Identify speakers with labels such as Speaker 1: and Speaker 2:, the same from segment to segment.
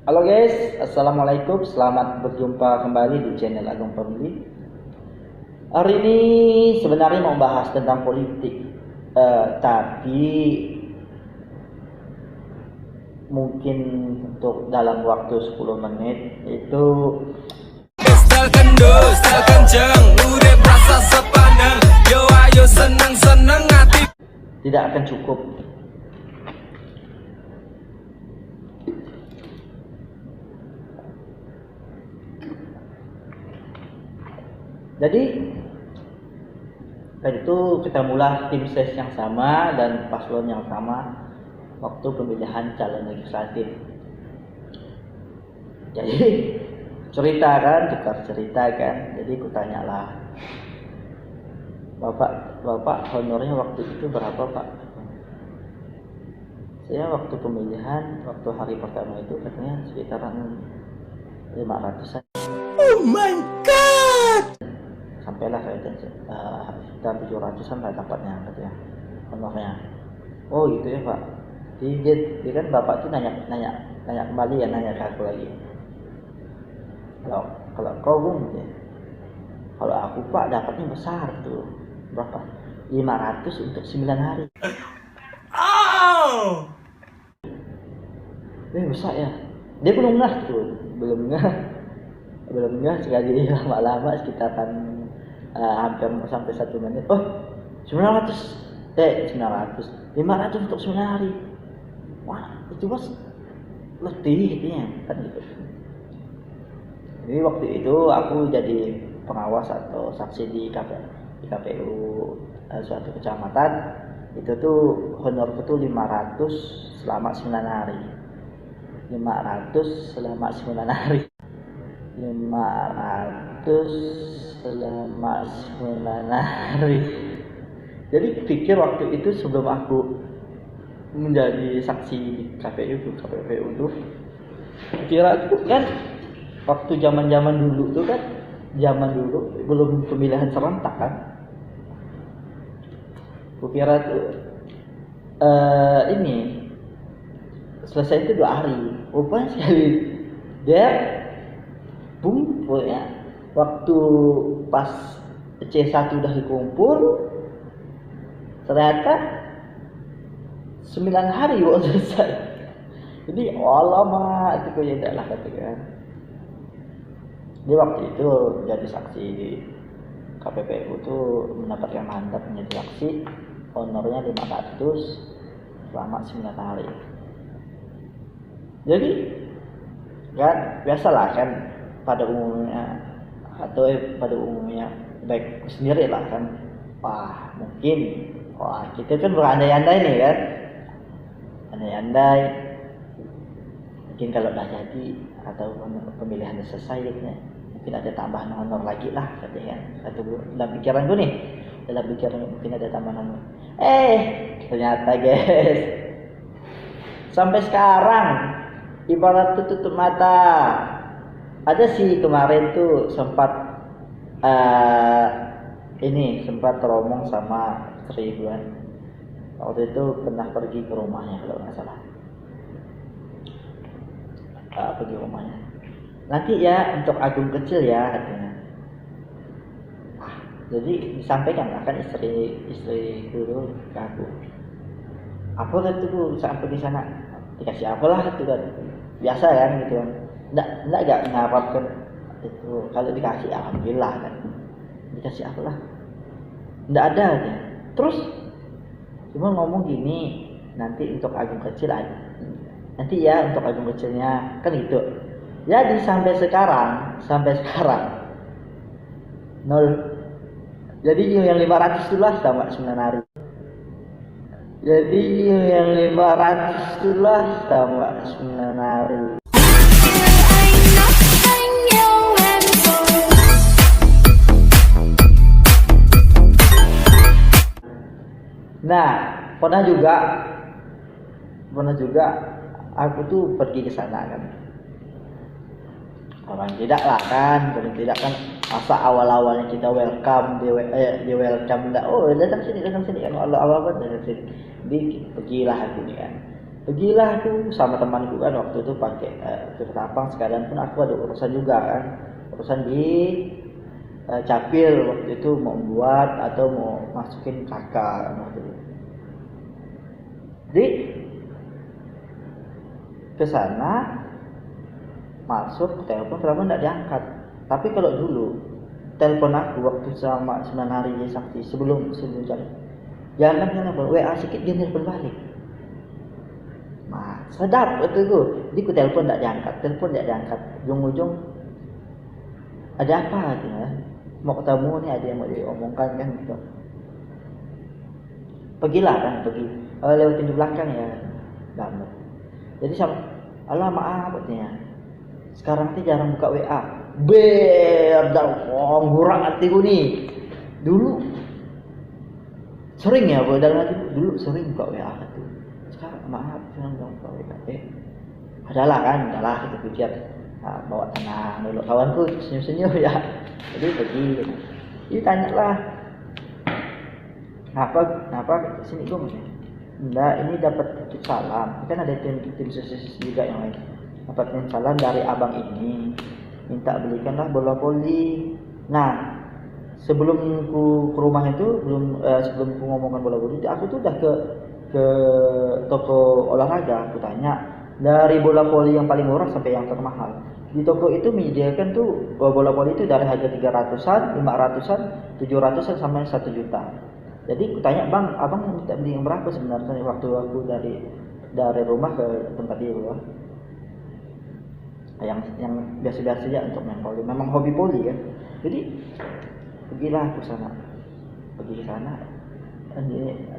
Speaker 1: Halo guys, assalamualaikum. Selamat berjumpa kembali di channel Agung Family. Hari ini sebenarnya mau bahas tentang politik, tapi mungkin untuk dalam waktu 10 menit itu
Speaker 2: Style kendo, style kenceng, udah berasa sepaneng. Yo ayo seneng-seneng hati.
Speaker 1: tidak akan cukup. Jadi tadi itu kita mulai tim ses yang sama dan paslon yang sama waktu pemilihan calon legislatif. Jadi tukar cerita kan. Jadi kutanyalah, Bapak honornya waktu itu berapa Pak? Saya waktu pemilihan, waktu hari pertama itu katanya sekitaran 500-an.
Speaker 2: Oh my god.
Speaker 1: Sampailah saya sekitar 700-an lah dapatnya katanya honornya. Oh gitu ya Pak. Dia kan Bapak tuh nanya kembali ya, nanya ke aku lagi. Kalau kau Bung, ya. Kalau aku Pak dapatnya besar tuh. Berapa? 500 untuk 9 hari.
Speaker 2: Oh.
Speaker 1: Besar ya. Dia belum ngeh tuh, belum ngeh sekali lama-lama sekitaran hampir sampai 1 menit. Oh, 500 untuk 9 hari. Wah, itu bos letih intinya kan gitu. Jadi waktu itu aku jadi pengawas atau saksi di KPU suatu kecamatan. Itu tuh honorku tuh 500 selama 9 hari. 500 selama 9 hari. 500 selama 9 hari. Jadi pikir waktu itu sebelum aku menjadi saksi di KPU tuh, kira tuh kan waktu zaman dulu tuh kan, belum pemilihan serentak kan. Kukira tuh ini selesai itu 2 hari. Rupanya sekali dia ya, waktu pas C1 udah dikumpul, ternyata 9 hari baru selesai. Jadi lama itu kok ya lah katakan. Dia waktu itu jadi saksi di KPPU tuh mendapatkan mandat menjadi saksi, honornya 500 selama 9 hari. Jadi kan biasalah kan pada umumnya baik sendiri lah kan. Kita kan berandai-andai nih kan. Andai-andai mungkin kalau udah jadi atau pemilihan udah selesai gitu ya, mungkin ada tambahan honor lagi lah katanya. Dalam pikiran gue nih, mungkin ada tambahan honor. Ternyata guys, sampai sekarang ibarat tutup mata. Ada sih kemarin tuh sempat teromong sama Sri gue. Waktu itu pernah pergi ke rumahnya kalau nggak salah. Pergi rumahnya. Nanti ya untuk Agung kecil ya katanya. Jadi disampaikan lah kan istri dulu ke aku. Apa tuh saat pergi sana dikasih apalah gitu kan. Biasa kan gitu kan. Enggak mengharapkan itu. Kalau dikasih alhamdulillah kan. Dikasih apalah. Enggak ada aja. Terus cuma ngomong gini, nanti untuk Agung kecil aja. Nanti ya untuk Agung kecilnya kan gitu. Jadi sampai sekarang 0. Jadi yang 500 itulah sama 9 hari. Jadi yang 500 itulah sama 9 hari. Nah, pernah juga aku tuh pergi ke sana kan. Paling tidak kan masa awal-awalnya kita welcome di welcome enggak, datang sini kan Allah datang sini pergilah aku nih kan. Pergilah aku sama temanku kan waktu itu pakai ke Ketapang, sekalian pun aku ada urusan juga kan, urusan di Capil waktu itu, mau buat atau mau masukin kakak kan waktu itu. Jadi ke sana masuk telepon, kenapa enggak diangkat. Tapi kalau dulu telepon aku waktu selama 9 hari dia sakti sebelum jalan, jangan WA sedikit dia telepon balik. Nah, sedap betul tu. Jadi aku telepon tak diangkat. Ujung-ujung ada apa ya? Mau ketemu ni, ada yang mau diomongkan kan gitu. Pergi. Lewat pintu belakang ya. Lama. Jadi sama, alah maaf katanya. Sekarang ni jarang buka WA. Ngurang hatiku nih. Dulu sering ya, dalam hati dulu sering buka WA tu. Sekarang maaf, jangan buka WA. Adalah kita pikir bawa tenang dulu, kawanku senyum-senyum ya. Jadi pergi. Jadi tanyalah, kenapa sini gue mas? Enggak, ini dapat titip salam. Kan ada tim sukses juga yang lain. Dapat titip salam dari abang ini, minta belikanlah bola voli. Nah, sebelum ku ke rumah itu, sebelum ku ngomongkan bola voli, aku tuh udah ke toko olahraga. Aku tanya dari bola voli yang paling murah sampai yang termahal. Di toko itu menyediakan tuh bola voli itu dari harga 300-an, 500-an, 700-an sampai 1 juta. Jadi aku tanya, "Bang, abang minta beli yang berapa sebenarnya waktu aku dari rumah ke tempat dia?" Yang biasa-biasa saja untuk main voli. Memang hobi voli kan. Jadi pergilah aku sana. Pergi ke sana.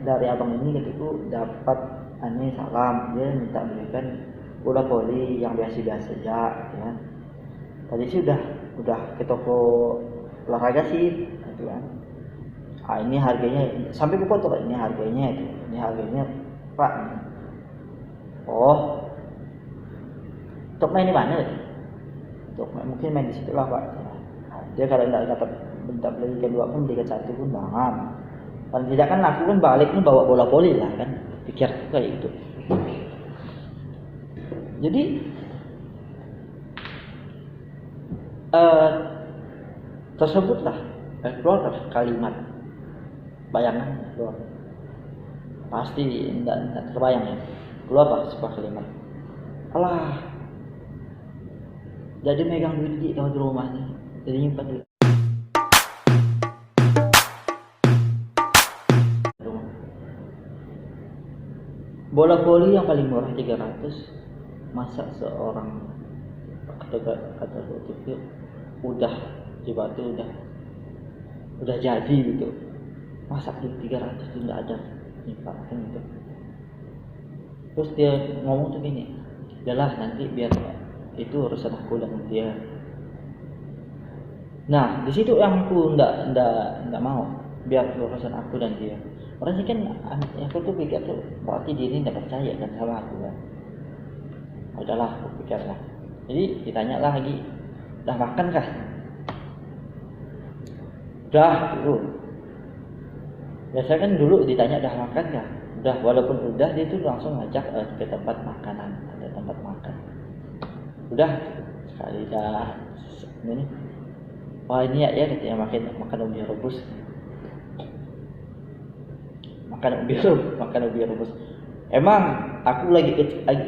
Speaker 1: Dari abang ini ketiku dapat salam, dia minta belikan bola voli yang biasa-biasa saja ya. Tadi sih udah ke toko olahraga sih gitu kan. Ini harganya sampai buku tuh, ini harganya Pak. Oh, untuk main di mana? Mungkin main di situ lah Pak. Dia kalau tidak dapat minta belikan 2 pun belikan 1 pun bang. Paling tidak kan aku kan balik nih bawa bola voli lah kan, pikir kayak gitu. Jadi tersebutlah keluar kalimat bayangan keluar. Pasti tidak terbayang ya. Keluar apa sebuah kalimat. Alah, jadi megang duit di rumahnya, jadi nyimpan duit. Bola voli yang paling murah 300. Masa seorang kata itu udah dibatu udah jadi gitu, masa 300 itu nggak ada nyimpan gitu. Terus dia ngomong tuh gini, "Yalah nanti biar itu urusan aku dan dia." Nah di situ yang aku nggak mau, biar urusan aku dan dia. Orang sih kan aku tuh pikir tuh berarti dia ini nggak percaya kan sama aku kan. Udahlah, aku pikirlah. Jadi ditanya lagi, "Dah makan kah?" "Udah dulu." Biasanya kan dulu ditanya dah makan kah? Udah, walaupun udah dia tuh langsung ngajak ke tempat makanan, ada tempat makan. Udah sekali dah ini. Wah ini ya katanya makan ubi rebus. Makan ubi rebus. Emang aku lagi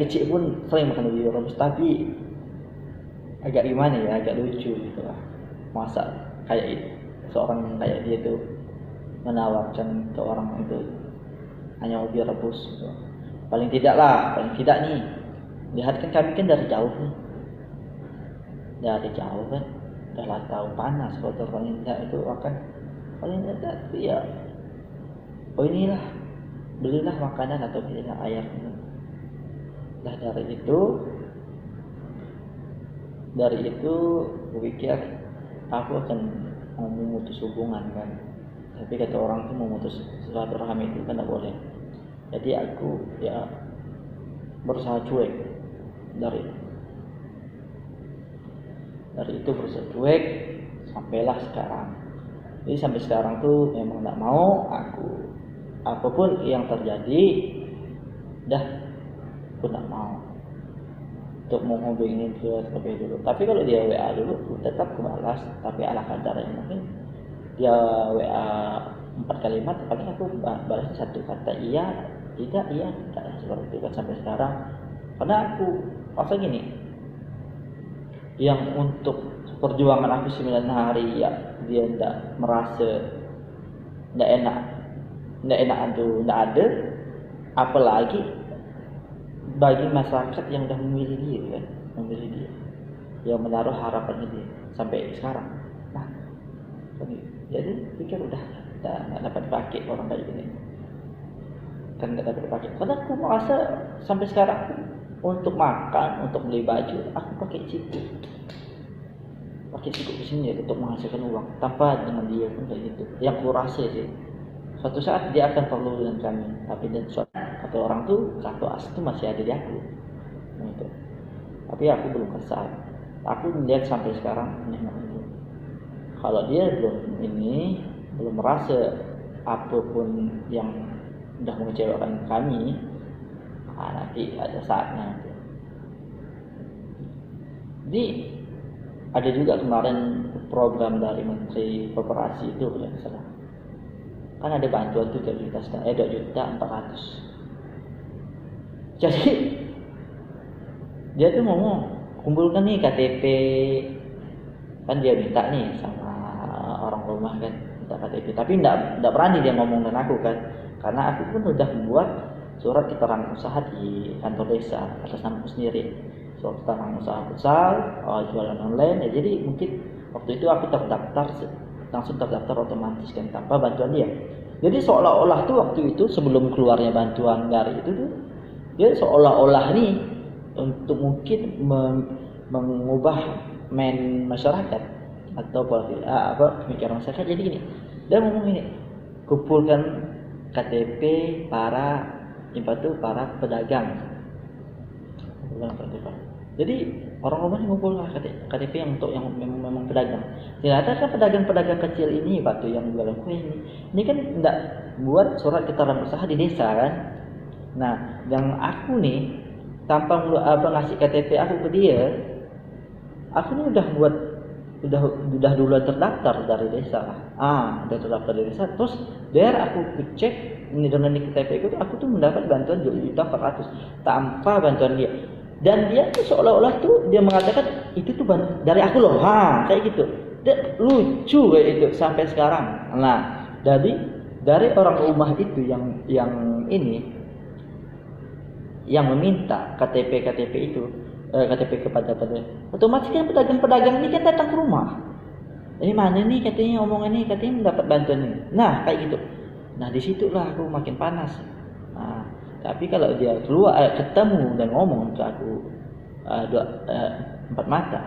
Speaker 1: kecil pun sering makan ubi rebus, tapi agak gimana ya, agak lucu gitu lah. Masa kayak seorang kayak dia tuh menawarkan ke orang itu hanya ubi rebus gitu. Paling tidak nih, lihat kan kami kan dari jauh kan, udah lah tahu panas kalau paling tidak itu akan paling tidak ya. Oh inilah, belilah makanan atau belilah air. Nah dari itu aku pikir aku akan mau memutus hubungan kan. Tapi kata orang tuh memutus silaturahmi itu kan tidak boleh. Jadi aku ya berusaha cuek dari itu berusaha cuek sampailah sekarang. Jadi sampai sekarang tuh memang tidak mau aku, apapun yang terjadi dah aku nggak mau untuk menghubungi dia terlebih dulu. Tapi kalau dia WA dulu, tetap aku balas. Tapi ala kadarnya mungkin dia WA 4 kalimat, paling aku balas 1 kata iya, tidak, iya, tidak, seperti itu kan sampai sekarang. Karena aku masa gini, yang untuk perjuangan aku 9 hari ya dia tidak merasa tidak enak itu tidak ada, apalagi bagi masyarakat yang sudah memilih dia kan, yang menaruh harapan dia sampai sekarang. Nah, jadi pikir udah nggak dapat pakai orang kayak gini, kan nggak dapat pakai. Karena aku merasa sampai sekarang untuk makan, untuk beli baju, aku pakai situ ke sini untuk menghasilkan uang tanpa dengan dia pun kayak gitu. Yang aku rasa sih, suatu saat dia akan perlu dengan kami, tapi dan suatu kata orang tuh kartu as itu masih ada di aku, gitu. Tapi aku belum kesal. Aku melihat sampai sekarang itu. Kalau dia belum merasa apapun yang sudah mengecewakan kami, nanti ada saatnya. Jadi ada juga kemarin program dari Menteri Koperasi itu kalau tidak salah. Kan ada bantuan tuh 2.400.000. Jadi dia tuh ngomong kumpulkan nih KTP, kan dia minta nih sama orang rumah kan minta KTP, tapi enggak berani dia ngomong dengan aku kan, karena aku pun udah membuat surat keterangan usaha di kantor desa atas namaku sendiri, surat keterangan usaha futsal, jualan online ya. Jadi mungkin waktu itu aku langsung terdaftar otomatis kan tanpa bantuan dia. Jadi seolah-olah tuh waktu itu sebelum keluarnya bantuan dari itu tuh dia seolah-olah nih untuk mungkin mengubah masyarakat atau pemikiran masyarakat. Jadi gini, dia ngomong ini, kumpulkan KTP para pedagang. Jadi orang rumah ngumpul KTP yang untuk yang memang pedagang. Ternyata kan pedagang-pedagang kecil ini batu yang jualan kue ini kan tidak buat surat keterangan usaha di desa kan. Nah, yang aku nih tanpa ngasih KTP aku ke dia, aku nih udah dulu terdaftar dari desa. Udah terdaftar dari desa. Terus biar aku cek ini dengan KTP itu, aku tuh mendapat bantuan 2.400.000 tanpa bantuan dia. Dan dia tuh seolah-olah tuh dia mengatakan itu tuh dari aku loh, kayak gitu. Dia lucu kayak itu sampai sekarang. Nah, dari orang rumah itu yang meminta KTP itu, KTP kepada otomatis kan pedagang ini kan datang ke rumah. Ini mana nih katanya omongan ini, katanya mendapat bantuan ini. Nah, kayak gitu. Nah, disitulah aku makin panas. Nah, tapi kalau dia keluar ketemu dan ngomong ke aku 4 mata,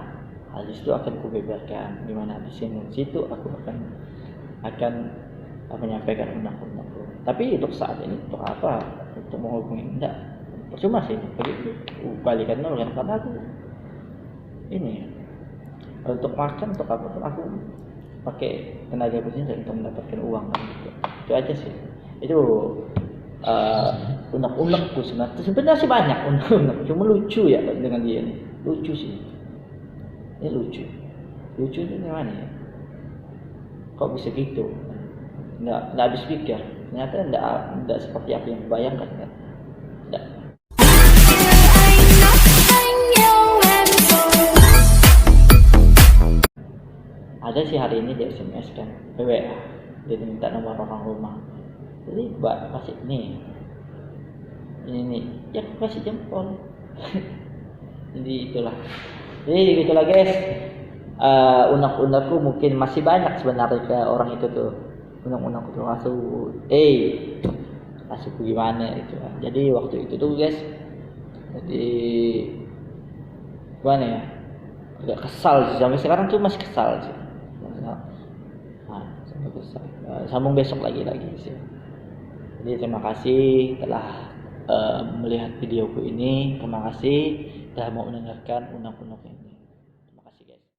Speaker 1: habis itu akan kubeberkan di mana di situ aku akan menyampaikan undang-undangku. Tapi untuk saat ini untuk apa? Untuk menghubungi enggak. Percuma sih begitu. Balikan nol kan, karena aku ini untuk makan untuk apa pun aku pakai tenaga sendiri untuk mendapatkan uang kan gitu. Itu aja sih. Itu unek-unekku sebenarnya sih banyak unek-unek, cuma lucu ya dengan dia nih. Lucu sih. Ini lucu itu gimana ya? Kok bisa gitu? Nggak habis pikir. Ternyata nggak seperti apa yang bayangkan kan. Nggak. Ada sih hari ini dia SMS kan, WA, dia minta nomor orang rumah. Jadi kasih ini ya kasih jempol. Jadi itulah guys. Unek-unekku mungkin masih banyak sebenarnya ke orang itu tuh. Unek-unekku tuh masuk gimana itu. Jadi waktu itu tuh guys, jadi gimana ya, agak kesal sih. Sampai sekarang tuh masih kesal sih. Sampai kesal. Sambung besok lagi sih. Jadi terima kasih telah melihat videoku ini. Terima kasih telah mau mendengarkan unek-unek ini.